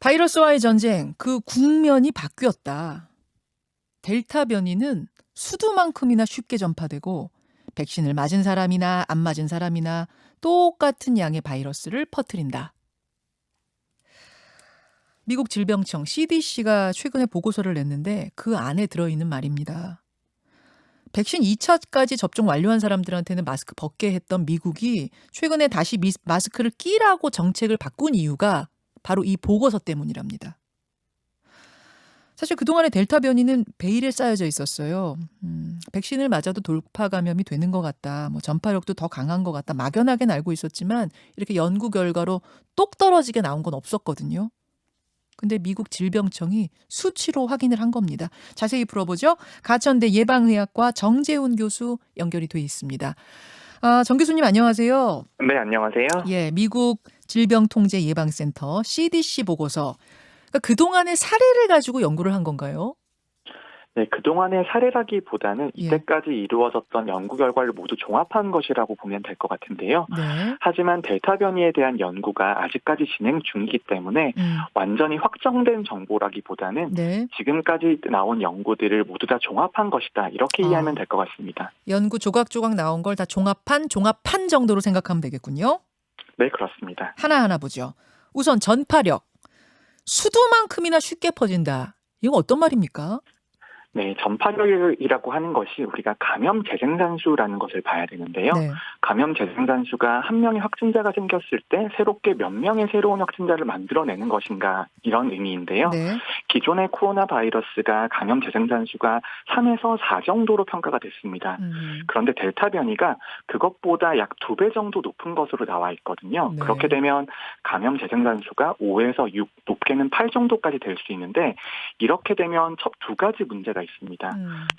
바이러스와의 전쟁, 그 국면이 바뀌었다. 델타 변이는 수두만큼이나 쉽게 전파되고 백신을 맞은 사람이나 안 맞은 사람이나 똑같은 양의 바이러스를 퍼뜨린다. 미국 질병청 CDC가 최근에 보고서를 냈는데 그 안에 들어있는 말입니다. 백신 2차까지 접종 완료한 사람들한테는 마스크 벗게 했던 미국이 최근에 다시 마스크를 끼라고 정책을 바꾼 이유가 바로 이 보고서 때문이랍니다. 사실 그동안의 델타 변이는 베일에 쌓여져 있었어요. 백신을 맞아도 돌파 감염이 되는 것 같다. 전파력도 더 강한 것 같다. 막연하게는 알고 있었지만 이렇게 연구 결과로 똑 떨어지게 나온 건 없었거든요. 근데 미국 질병청이 수치로 확인을 한 겁니다. 자세히 풀어보죠. 가천대 예방의학과 정재훈 교수 연결이 돼 있습니다. 정 교수님 안녕하세요. 네, 안녕하세요. 예, 미국 질병통제예방센터 CDC 보고서. 그러니까 그동안의 사례를 가지고 연구를 한 건가요? 네, 그동안의 사례라기보다는 예. 이때까지 이루어졌던 연구 결과를 모두 종합한 것이라고 보면 될 것 같은데요. 네. 하지만 델타 변이에 대한 연구가 아직까지 진행 중이기 때문에 완전히 확정된 정보라기보다는 네. 지금까지 나온 연구들을 모두 다 종합한 것이다. 이렇게 이해하면 될 것 같습니다. 연구 조각조각 나온 걸 다 종합한 정도로 생각하면 되겠군요. 네, 그렇습니다. 하나하나 보죠. 우선 전파력. 수두만큼이나 쉽게 퍼진다. 이건 어떤 말입니까? 네, 전파력이라고 하는 것이 우리가 감염 재생산수라는 것을 봐야 되는데요. 네. 감염 재생산수가 한 명의 확진자가 생겼을 때 새롭게 몇 명의 새로운 확진자를 만들어내는 것인가 이런 의미인데요. 네. 기존의 코로나 바이러스가 감염 재생산수가 3에서 4 정도로 평가가 됐습니다. 그런데 델타 변이가 그것보다 약 2배 정도 높은 것으로 나와 있거든요. 네. 그렇게 되면 감염 재생산수가 5에서 6, 높게는 8 정도까지 될 수 있는데 이렇게 되면 첫 2가지 문제가 있습니다.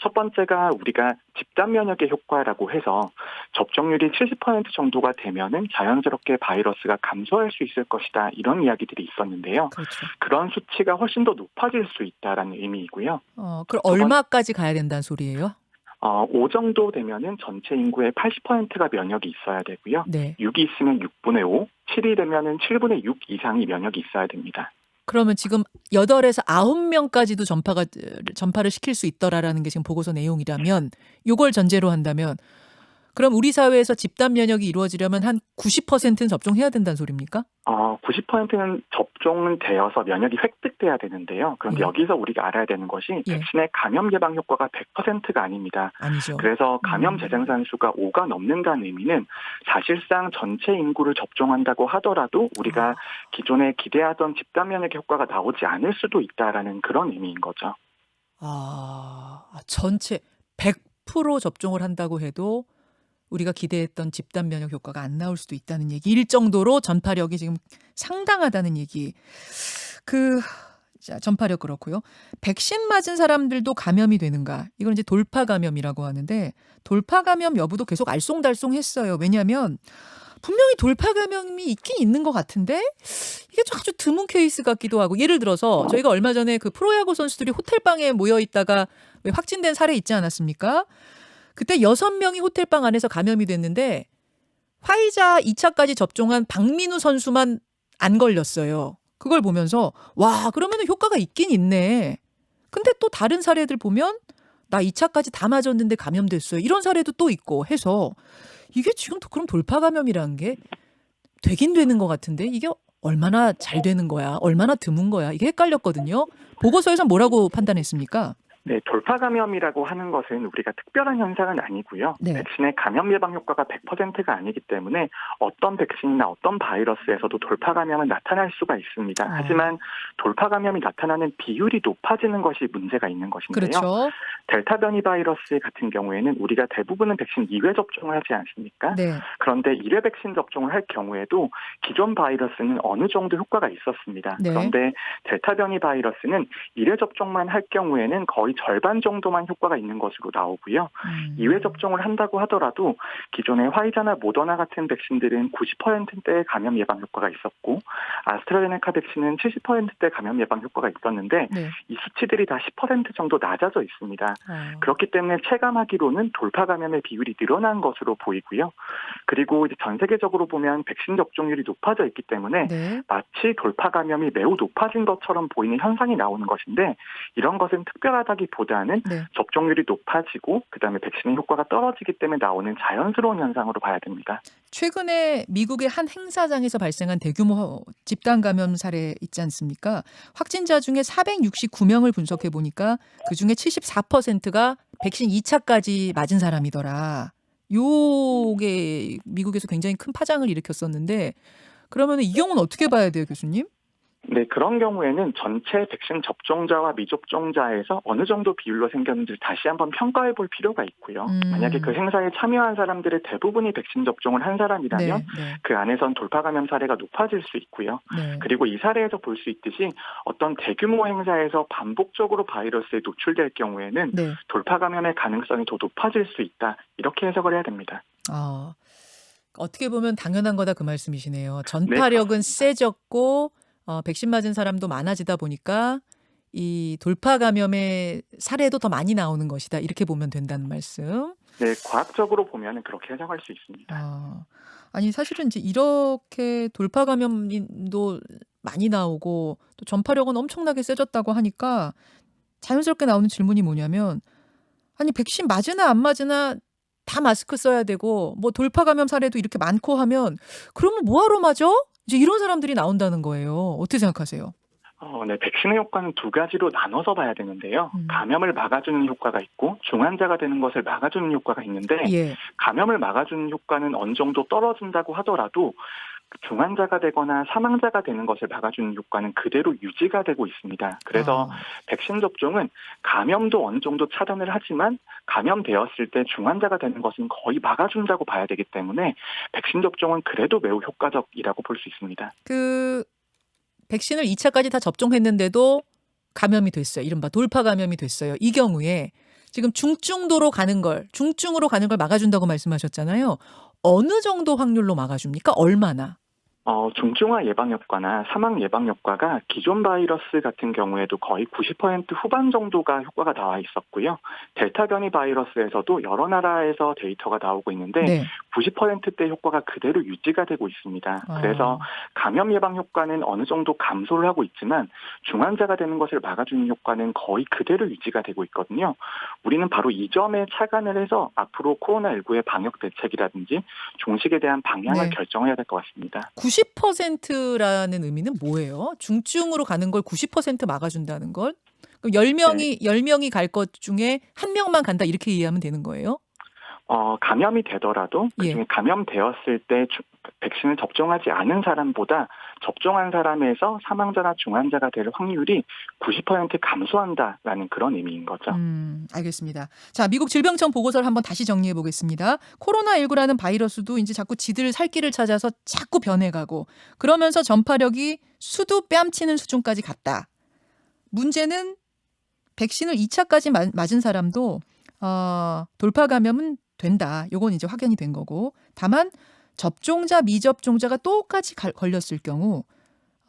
첫 번째가 우리가 집단 면역의 효과라고 해서 접종률이 70% 정도가 되면은 자연스럽게 바이러스가 감소할 수 있을 것이다. 이런 이야기들이 있었는데요. 그렇죠. 그런 수치가 훨씬 더 높아질 수 있다라는 의미이고요. 그럼 얼마까지 가야 된다는 소리예요? 5 정도 되면은 전체 인구의 80%가 면역이 있어야 되고요. 네. 6이 있으면 6분의 5, 7이 되면은 7분의 6 이상이 면역이 있어야 됩니다. 그러면 지금 8에서 9명까지도 전파를 시킬 수 있더라라는 게 지금 보고서 내용이라면 이걸 전제로 한다면 그럼 우리 사회에서 집단 면역이 이루어지려면 한 90%는 접종해야 된다는 소리입니까? 90%는 접종은 되어서 면역이 획득돼야 되는데요. 그런데 예. 여기서 우리가 알아야 되는 것이 예. 백신의 감염 예방 효과가 100%가 아닙니다. 아니죠. 그래서 감염 재생산수가 5가 넘는다는 의미는 사실상 전체 인구를 접종한다고 하더라도 우리가 기존에 기대하던 집단 면역의 효과가 나오지 않을 수도 있다라는 그런 의미인 거죠. 전체 100% 접종을 한다고 해도 우리가 기대했던 집단 면역 효과가 안 나올 수도 있다는 얘기일 정도로 전파력이 지금 상당하다는 얘기. 전파력 그렇고요. 백신 맞은 사람들도 감염이 되는가? 이건 이제 돌파 감염이라고 하는데 돌파 감염 여부도 계속 알쏭달쏭했어요. 왜냐하면 분명히 돌파 감염이 있긴 있는 것 같은데 이게 아주 드문 케이스 같기도 하고 예를 들어서 저희가 얼마 전에 그 프로야구 선수들이 호텔방에 모여 있다가 왜 확진된 사례 있지 않았습니까? 그때 6명이 호텔방 안에서 감염이 됐는데 화이자 2차까지 접종한 박민우 선수만 안 걸렸어요. 그걸 보면서 와 그러면 효과가 있긴 있네. 근데 또 다른 사례들 보면 나 2차까지 다 맞았는데 감염됐어요. 이런 사례도 또 있고 해서 이게 지금 그럼 돌파 감염이라는 게 되긴 되는 것 같은데 이게 얼마나 잘 되는 거야? 얼마나 드문 거야? 이게 헷갈렸거든요. 보고서에서 뭐라고 판단했습니까? 네, 돌파 감염이라고 하는 것은 우리가 특별한 현상은 아니고요. 네. 백신의 감염 예방 효과가 100%가 아니기 때문에 어떤 백신이나 어떤 바이러스에서도 돌파 감염은 나타날 수가 있습니다. 하지만 돌파 감염이 나타나는 비율이 높아지는 것이 문제가 있는 것인데요. 그렇죠. 델타 변이 바이러스 같은 경우에는 우리가 대부분은 백신 2회 접종을 하지 않습니까? 네. 그런데 1회 백신 접종을 할 경우에도 기존 바이러스는 어느 정도 효과가 있었습니다. 네. 그런데 델타 변이 바이러스는 1회 접종만 할 경우에는 거의 거의 절반 정도만 효과가 있는 것으로 나오고요. 2회 접종을 한다고 하더라도 기존의 화이자나 모더나 같은 백신들은 90%대 감염 예방 효과가 있었고 아스트라제네카 백신은 70%대 감염 예방 효과가 있었는데 네. 이 수치들이 다 10% 정도 낮아져 있습니다. 그렇기 때문에 체감하기로는 돌파 감염의 비율이 늘어난 것으로 보이고요. 그리고 이제 전 세계적으로 보면 백신 접종률이 높아져 있기 때문에 네. 마치 돌파 감염이 매우 높아진 것처럼 보이는 현상이 나오는 것인데 이런 것은 특별하다기보다는 네. 접종률이 높아지고 그다음에 백신의 효과가 떨어지기 때문에 나오는 자연스러운 현상으로 봐야 됩니다. 최근에 미국의 한 행사장에서 발생한 대규모 집단 감염 사례 있지 않습니까? 확진자 중에 469명을 분석해 보니까 그중에 74%가 백신 2차까지 맞은 사람이더라. 요게 미국에서 굉장히 큰 파장을 일으켰었는데 그러면 이 경우는 어떻게 봐야 돼요, 교수님? 네, 그런 경우에는 전체 백신 접종자와 미접종자에서 어느 정도 비율로 생겼는지 다시 한번 평가해 볼 필요가 있고요. 만약에 그 행사에 참여한 사람들의 대부분이 백신 접종을 한 사람이라면 네. 그 안에선 돌파 감염 사례가 높아질 수 있고요. 네. 그리고 이 사례에서 볼 수 있듯이 어떤 대규모 행사에서 반복적으로 바이러스에 노출될 경우에는 네. 돌파 감염의 가능성이 더 높아질 수 있다. 이렇게 해석을 해야 됩니다. 아, 어떻게 보면 당연한 거다 그 말씀이시네요. 네, 전파력은 그렇습니다. 세졌고 백신 맞은 사람도 많아지다 보니까 이 돌파 감염의 사례도 더 많이 나오는 것이다. 이렇게 보면 된다는 말씀. 네, 과학적으로 보면 그렇게 해석할 수 있습니다. 아니 사실은 이제 이렇게 돌파 감염도 많이 나오고 또 전파력은 엄청나게 세졌다고 하니까 자연스럽게 나오는 질문이 뭐냐면 아니 백신 맞으나 안 맞으나 다 마스크 써야 되고 뭐 돌파 감염 사례도 이렇게 많고 하면 그러면 뭐하러 맞아? 이제 이런 사람들이 나온다는 거예요. 어떻게 생각하세요? 네, 백신의 효과는 두 가지로 나눠서 봐야 되는데요. 감염을 막아주는 효과가 있고 중환자가 되는 것을 막아주는 효과가 있는데 예. 감염을 막아주는 효과는 어느 정도 떨어진다고 하더라도 중환자가 되거나 사망자가 되는 것을 막아주는 효과는 그대로 유지가 되고 있습니다. 그래서 백신 접종은 감염도 어느 정도 차단을 하지만 감염되었을 때 중환자가 되는 것은 거의 막아준다고 봐야 되기 때문에 백신 접종은 그래도 매우 효과적이라고 볼 수 있습니다. 그 백신을 2차까지 다 접종했는데도 감염이 됐어요. 이른바 돌파 감염이 됐어요. 이 경우에 지금 중증으로 가는 걸 막아준다고 말씀하셨잖아요. 어느 정도 확률로 막아줍니까? 얼마나? 중증화 예방 효과나 사망 예방 효과가 기존 바이러스 같은 경우에도 거의 90% 후반 정도가 효과가 나와 있었고요. 델타 변이 바이러스에서도 여러 나라에서 데이터가 나오고 있는데 네. 90%대 효과가 그대로 유지가 되고 있습니다. 그래서 감염 예방 효과는 어느 정도 감소를 하고 있지만 중환자가 되는 것을 막아주는 효과는 거의 그대로 유지가 되고 있거든요. 우리는 바로 이 점에 착안을 해서 앞으로 코로나19의 방역 대책이라든지 종식에 대한 방향을 결정해야 될 것 같습니다. 90%라는 의미는 뭐예요? 중증으로 가는 걸 90% 막아준다는 걸? 그럼 10명이 갈 것 중에 한 명만 간다 이렇게 이해하면 되는 거예요? 감염이 되더라도 그중에 감염되었을 때 백신을 접종하지 않은 사람보다 접종한 사람에서 사망자나 중환자가 될 확률이 90% 감소한다라는 그런 의미인 거죠. 알겠습니다. 자, 미국 질병청 보고서를 한번 다시 정리해 보겠습니다. 코로나19라는 바이러스도 이제 자꾸 지들 살 길을 찾아서 자꾸 변해가고 그러면서 전파력이 수두 뺨치는 수준까지 갔다. 문제는 백신을 2차까지 맞은 사람도 돌파 감염은 된다. 요건 이제 확연이 된 거고. 다만 접종자, 미접종자가 똑같이 걸렸을 경우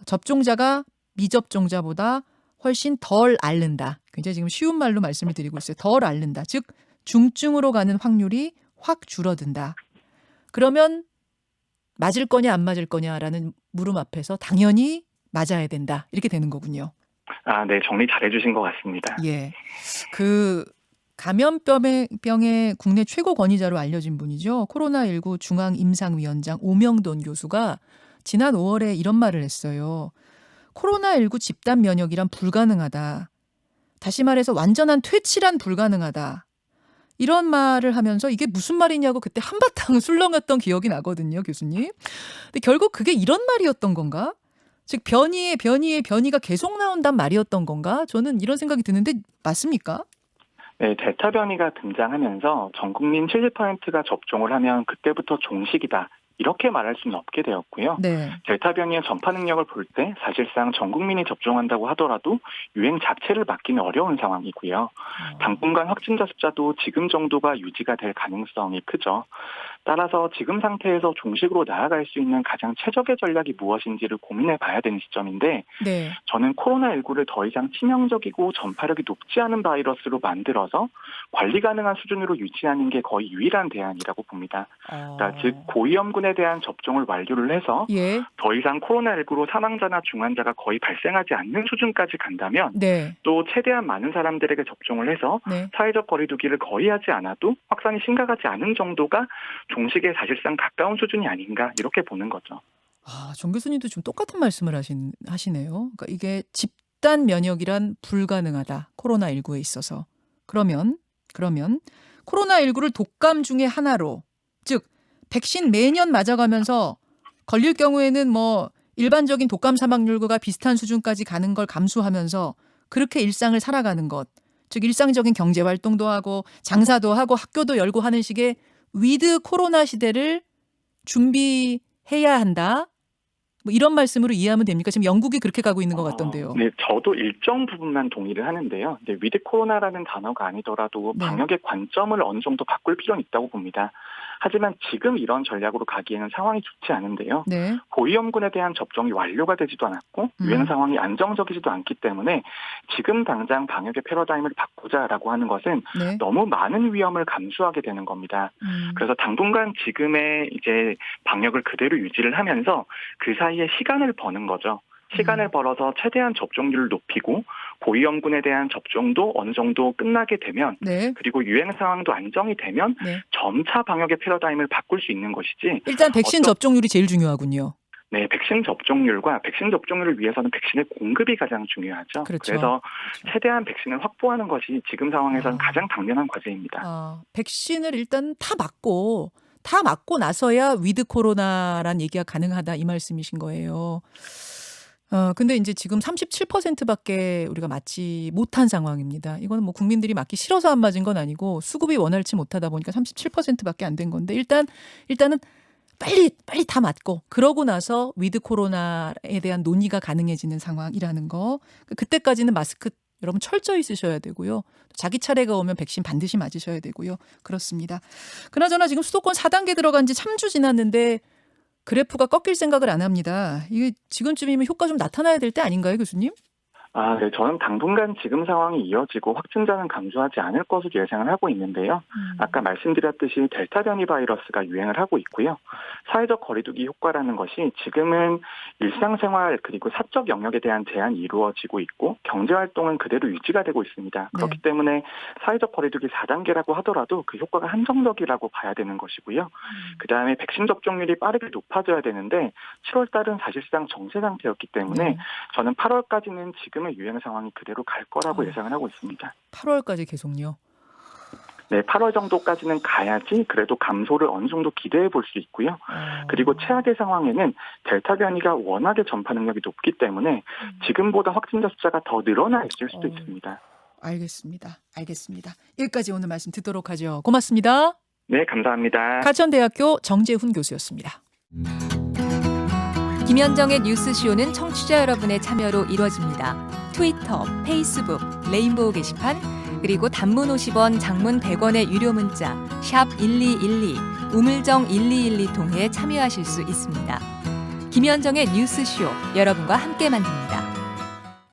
접종자가 미접종자보다 훨씬 덜 앓는다. 굉장히 지금 쉬운 말로 말씀을 드리고 있어요. 덜 앓는다. 즉 중증으로 가는 확률이 확 줄어든다. 그러면 맞을 거냐 안 맞을 거냐라는 물음 앞에서 당연히 맞아야 된다. 이렇게 되는 거군요. 네. 정리 잘해 주신 것 같습니다. 예. 그 감염병의 국내 최고 권위자로 알려진 분이죠. 코로나19 중앙임상위원장 오명돈 교수가 지난 5월에 이런 말을 했어요. 코로나19 집단 면역이란 불가능하다. 다시 말해서 완전한 퇴치란 불가능하다. 이런 말을 하면서 이게 무슨 말이냐고 그때 한바탕 술렁였던 기억이 나거든요, 교수님. 근데 결국 그게 이런 말이었던 건가? 즉 변이가 계속 나온단 말이었던 건가? 저는 이런 생각이 드는데 맞습니까? 네, 델타 변이가 등장하면서 전 국민 70%가 접종을 하면 그때부터 종식이다. 이렇게 말할 수는 없게 되었고요. 네. 델타 변이의 전파 능력을 볼 때 사실상 전 국민이 접종한다고 하더라도 유행 자체를 막기는 어려운 상황이고요. 당분간 확진자 숫자도 지금 정도가 유지가 될 가능성이 크죠. 따라서 지금 상태에서 종식으로 나아갈 수 있는 가장 최적의 전략이 무엇인지를 고민해 봐야 되는 시점인데 네. 저는 코로나19를 더 이상 치명적이고 전파력이 높지 않은 바이러스로 만들어서 관리 가능한 수준으로 유지하는 게 거의 유일한 대안이라고 봅니다. 그러니까 즉 고위험군에 대한 접종을 완료를 해서 예. 더 이상 코로나19로 사망자나 중환자가 거의 발생하지 않는 수준까지 간다면 네. 또 최대한 많은 사람들에게 접종을 해서 네. 사회적 거리두기를 거의 하지 않아도 확산이 심각하지 않은 정도가 종식에 사실상 가까운 수준이 아닌가 이렇게 보는 거죠. 정 교수님도 좀 똑같은 말씀을 하시네요. 그러니까 이게 집단 면역이란 불가능하다. 코로나19에 있어서. 그러면 코로나19를 독감 중에 하나로, 즉 백신 매년 맞아가면서 걸릴 경우에는 뭐 일반적인 독감 사망률과 비슷한 수준까지 가는 걸 감수하면서 그렇게 일상을 살아가는 것, 즉 일상적인 경제 활동도 하고 장사도 하고 학교도 열고 하는 식의 위드 코로나 시대를 준비해야 한다. 뭐 이런 말씀으로 이해하면 됩니까? 지금 영국이 그렇게 가고 있는 것 같던데요. 네, 저도 일정 부분만 동의를 하는데요. 근데 위드 코로나라는 단어가 아니더라도 네. 방역의 관점을 어느 정도 바꿀 필요는 있다고 봅니다. 하지만 지금 이런 전략으로 가기에는 상황이 좋지 않은데요. 네. 고위험군에 대한 접종이 완료가 되지도 않았고 유행 상황이 안정적이지도 않기 때문에 지금 당장 방역의 패러다임을 바꾸자라고 하는 것은 네. 너무 많은 위험을 감수하게 되는 겁니다. 그래서 당분간 지금의 이제 방역을 그대로 유지를 하면서 그 사이에 시간을 버는 거죠. 시간을 벌어서 최대한 접종률을 높이고 고위험군에 대한 접종도 어느 정도 끝나게 되면 네. 그리고 유행 상황도 안정이 되면 네. 점차 방역의 패러다임을 바꿀 수 있는 것이지. 일단 백신 접종률이 제일 중요하군요. 네, 백신 접종률과 백신 접종률을 위해서는 백신의 공급이 가장 중요하죠. 그렇죠. 그래서 최대한 백신을 확보하는 것이 지금 상황에서는 가장 당면한 과제입니다. 백신을 일단 다 맞고 나서야 위드 코로나란 얘기가 가능하다 이 말씀이신 거예요. 근데 이제 지금 37%밖에 우리가 맞지 못한 상황입니다. 이거는 뭐 국민들이 맞기 싫어서 안 맞은 건 아니고 수급이 원활치 못하다 보니까 37%밖에 안 된 건데 일단은 빨리 다 맞고 그러고 나서 위드 코로나에 대한 논의가 가능해지는 상황이라는 거. 그때까지는 마스크 여러분 철저히 쓰셔야 되고요. 자기 차례가 오면 백신 반드시 맞으셔야 되고요. 그렇습니다. 그나저나 지금 수도권 4단계 들어간 지 3주 지났는데 그래프가 꺾일 생각을 안 합니다. 이게 지금쯤이면 효과 좀 나타나야 될 때 아닌가요, 교수님? 네, 저는 당분간 지금 상황이 이어지고 확진자는 감소하지 않을 것으로 예상을 하고 있는데요. 아까 말씀드렸듯이 델타 변이 바이러스가 유행을 하고 있고요. 사회적 거리두기 효과라는 것이 지금은 일상생활 그리고 사적 영역에 대한 제한이 이루어지고 있고 경제활동은 그대로 유지가 되고 있습니다. 그렇기 때문에 사회적 거리두기 4단계라고 하더라도 그 효과가 한정적이라고 봐야 되는 것이고요. 그다음에 백신 접종률이 빠르게 높아져야 되는데 7월 달은 사실상 정체 상태였기 때문에 저는 8월까지는 지금의 유행 상황이 그대로 갈 거라고 예상을 하고 있습니다. 8월까지 계속요? 네, 8월 정도까지는 가야지 그래도 감소를 어느 정도 기대해 볼 수 있고요. 그리고 최악의 상황에는 델타 변이가 워낙에 전파 능력이 높기 때문에 지금보다 확진자 숫자가 더 늘어나 있을 수도 있습니다. 알겠습니다. 여기까지 오늘 말씀 듣도록 하죠. 고맙습니다. 네, 감사합니다. 가천대학교 정재훈 교수였습니다. 김현정의 뉴스쇼는 청취자 여러분의 참여로 이루어집니다. 트위터, 페이스북, 레인보우 게시판, 그리고 단문 50원, 장문 100원의 유료 문자 샵 1212, 우물정 1212 통해 참여하실 수 있습니다. 김현정의 뉴스쇼, 여러분과 함께 만듭니다.